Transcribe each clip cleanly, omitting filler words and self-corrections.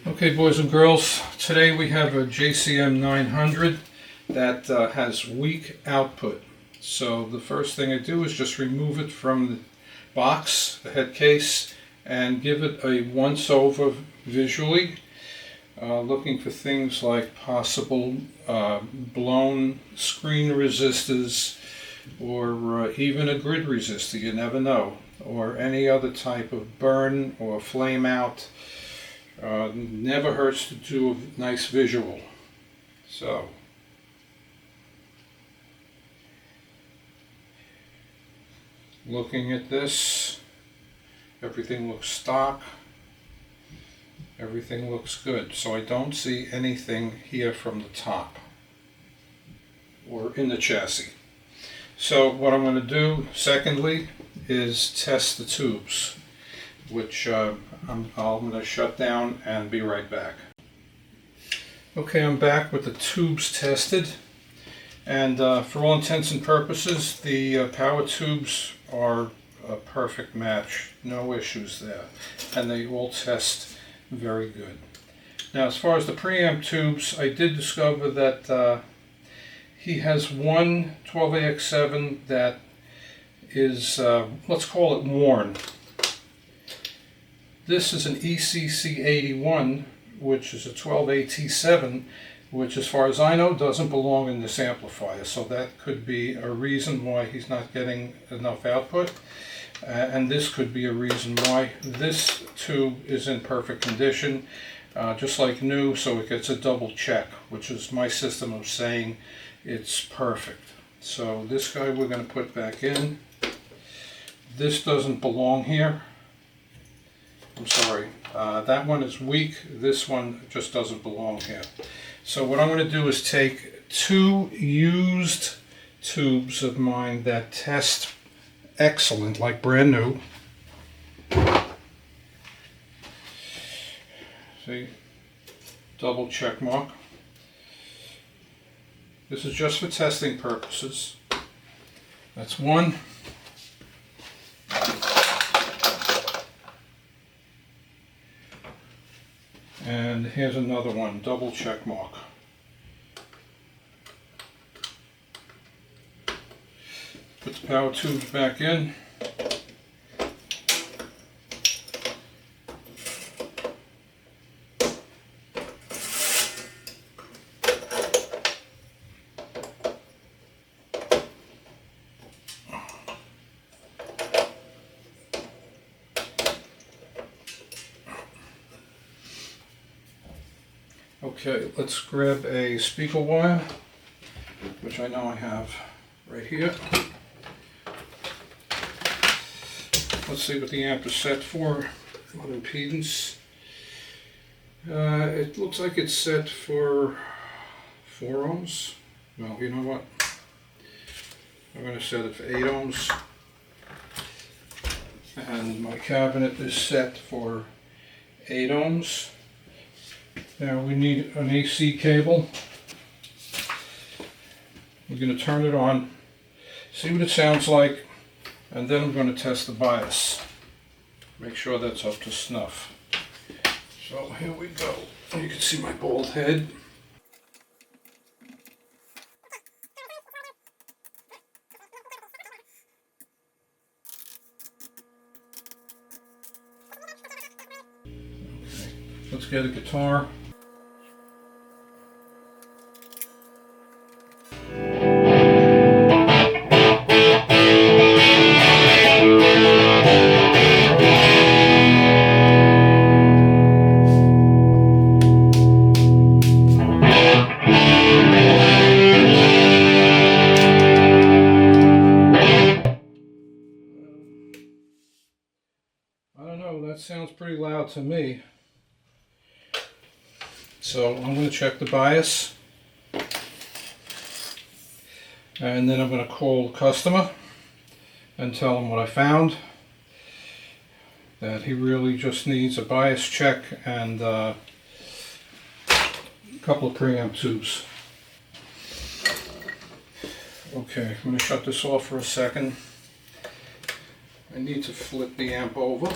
Okay, boys and girls, today we have a JCM 900 that has weak output. So the first thing I do is just remove it from the box, the head case, and give it a once-over visually, looking for things like possible blown screen resistors, or even a grid resistor, you never know, or any other type of burn or flame out. Never hurts to do a nice visual. So, looking at this, everything looks stock, everything looks good. So I don't see anything here from the top or in the chassis. So what I'm going to do, secondly, is test the tubes, which I'm going to shut down and be right back. Okay, I'm back with the tubes tested, and for all intents and purposes, the power tubes are a perfect match. No issues there, and they all test very good. Now, as far as the preamp tubes, I did discover that he has one 12AX7 that is, let's call it worn. This is an ECC81, which is a 12AT7, which as far as I know doesn't belong in this amplifier. So that could be a reason why he's not getting enough output. And this could be a reason why this tube is in perfect condition, just like new, so it gets a double check, which is my system of saying it's perfect. So this guy we're going to put back in. This doesn't belong here. I'm sorry, that one is weak, this one just doesn't belong here. So what I'm going to do is take two used tubes of mine that test excellent, like brand new. See, double check mark. This is just for testing purposes. That's one. And here's another one, double check mark. Put the power tubes back in. Okay, let's grab a speaker wire, which I know I have right here. Let's see what the amp is set for, what impedance. It looks like it's set for 4 ohms. Well, you know what? I'm going to set it for 8 ohms. And my cabinet is set for 8 ohms. Now we need an AC cable. We're going to turn it on, see what it sounds like, and then I'm going to test the bias. Make sure that's up to snuff. So here we go. You can see my bald head. Okay, let's get a guitar. I don't know, that sounds pretty loud to me. So I'm going to check the bias. And then I'm going to call the customer and tell him what I found. That he really just needs a bias check and a couple of preamp tubes. Okay, I'm going to shut this off for a second. I need to flip the amp over.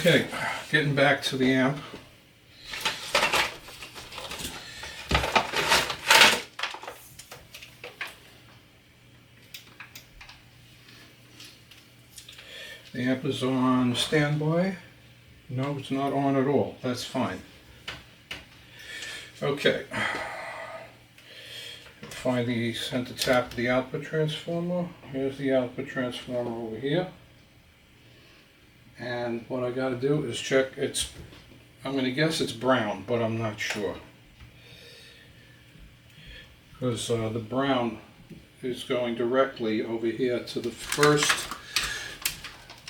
Okay, getting back to the amp. The amp is on standby. No, it's not on at all. That's fine. Okay. Find the center tap of the output transformer. Here's the output transformer over here. And what I got to do is check I'm going to guess it's brown, but I'm not sure. Because the brown is going directly over here to the first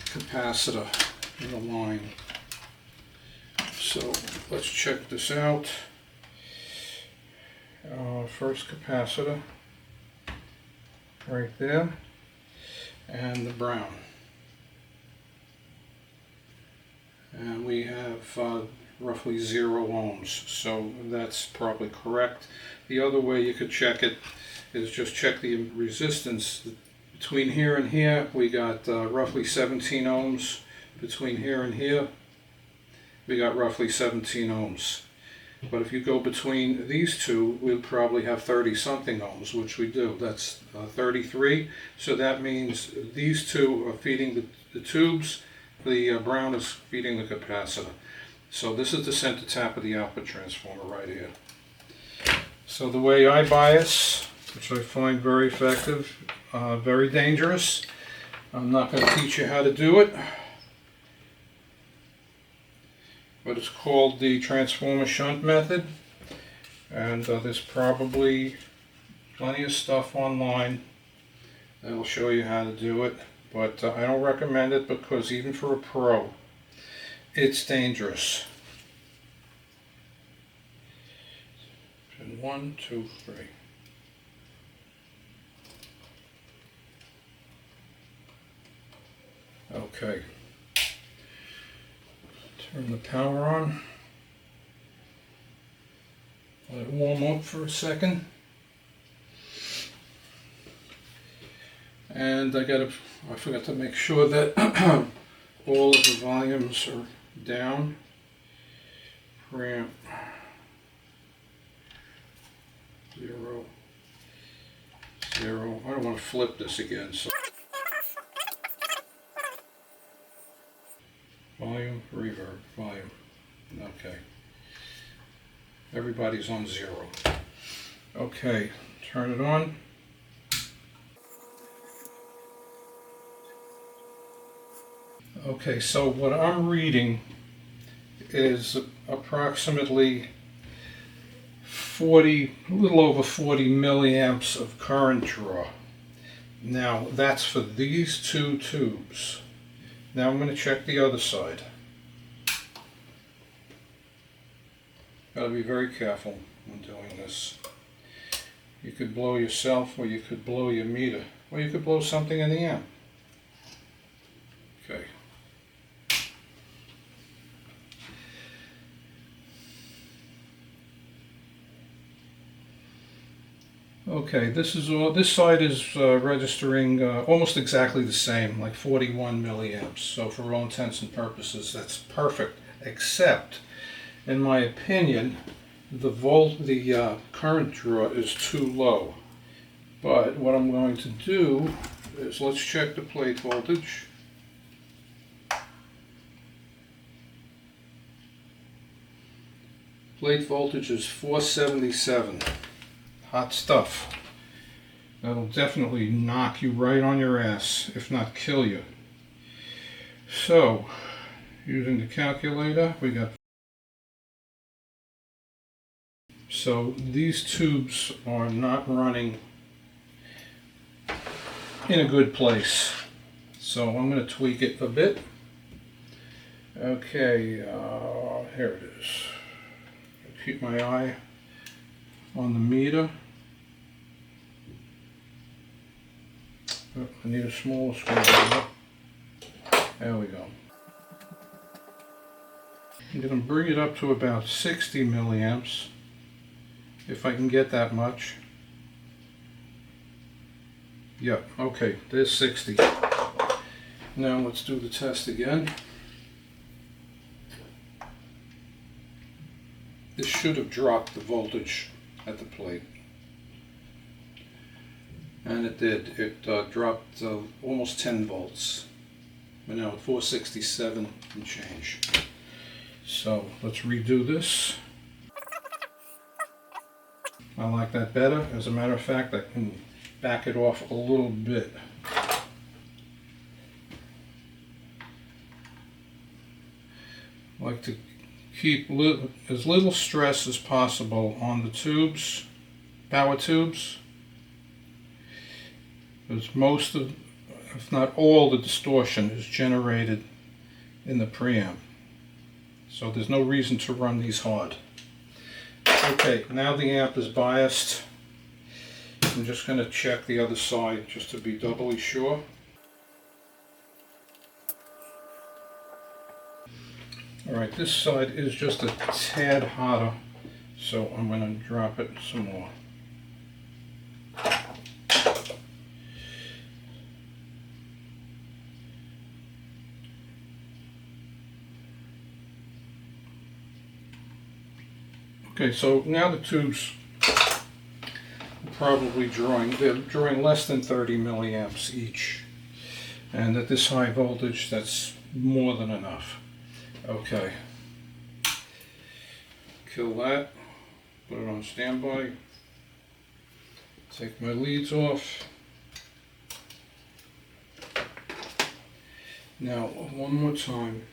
capacitor in the line. So let's check this out. First capacitor right there, and the brown. And we have roughly 0 ohms, so that's probably correct. The other way you could check it is just check the resistance. Between here and here we got roughly 17 ohms. Between here and here we got roughly 17 ohms. But if you go between these two, we'll probably have 30 something ohms, which we do. That's 33. So that means these two are feeding the tubes. The brown is feeding the capacitor. So this is the center tap of the output transformer right here. So the way I bias, which I find very effective, very dangerous. I'm not going to teach you how to do it, but it's called the transformer shunt method, and there's probably plenty of stuff online that will show you how to do it, but I don't recommend it because even for a pro, it's dangerous. Pin 1, 2, 3. Okay. Turn the power on. Let it warm up for a second. And I forgot to make sure that all of the volumes are down. Preamp 0, 0. I don't want to flip this again. So. Volume, reverb, volume. Okay. Everybody's on 0. Okay, turn it on. Okay, so what I'm reading is approximately a little over 40 milliamps of current draw. Now, that's for these two tubes. Now I'm going to check the other side. Got to be very careful when doing this. You could blow yourself, or you could blow your meter, or you could blow something in the amp. Okay. Okay, this side is registering almost exactly the same, like 41 milliamps. So for all intents and purposes, that's perfect. Except, in my opinion, the current draw is too low. But what I'm going to do is let's check the plate voltage. Plate voltage is 477. Hot stuff. That'll definitely knock you right on your ass, if not kill you. So, using the calculator, we got. So these tubes are not running in a good place. So I'm going to tweak it a bit. Okay, here it is. Keep my eye on the meter. Oh, I need a smaller screwdriver. There we go. I'm going to bring it up to about 60 milliamps, if I can get that much. Yep, okay, there's 60. Now let's do the test again. this should have dropped the voltage at the plate. And it did. It dropped almost 10 volts. We're now at 467 and change. So let's redo this. I like that better. As a matter of fact, I can back it off a little bit. I like to keep as little stress as possible on the tubes, power tubes, because most of, if not all, the distortion is generated in the preamp. So there's no reason to run these hard. Okay, now the amp is biased. I'm just going to check the other side just to be doubly sure. Alright, this side is just a tad hotter, so I'm going to drop it some more. Okay, so now the tubes are probably they're drawing less than 30 milliamps each. And at this high voltage, that's more than enough. Okay. Kill that. Put it on standby. Take my leads off. Now, one more time.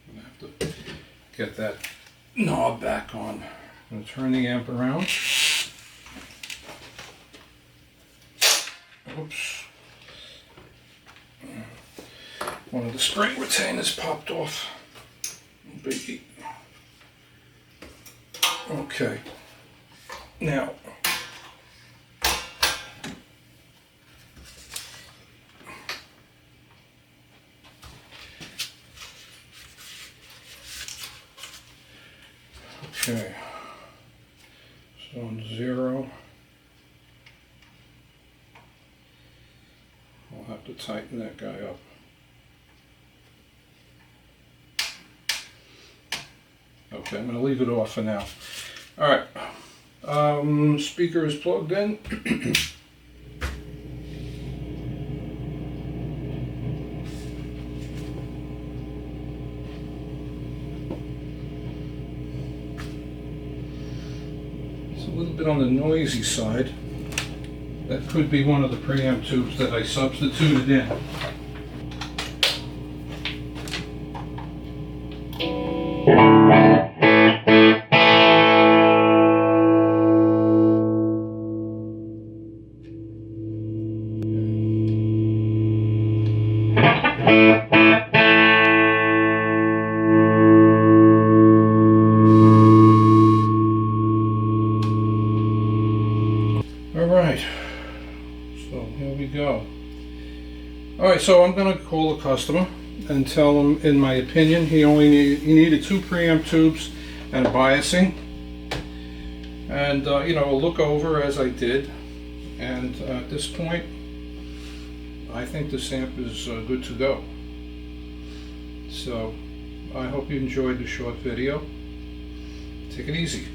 I'm going to have to get that knob back on. I'm going to turn the amp around. Oops. One of the spring retainers popped off. Biggie. Okay. Now, okay. So on 0, I'll have to tighten that guy up. Okay, I'm going to leave it off for now. Alright, speaker is plugged in. It's a little bit on the noisy side. That could be one of the preamp tubes that I substituted in. Alright, so here we go. Alright, so I'm going to call the customer and tell him, in my opinion, he needed 2 preamp tubes and a biasing. And, you know, I'll look over as I did. And at this point, I think this amp is good to go. So, I hope you enjoyed the short video. Take it easy.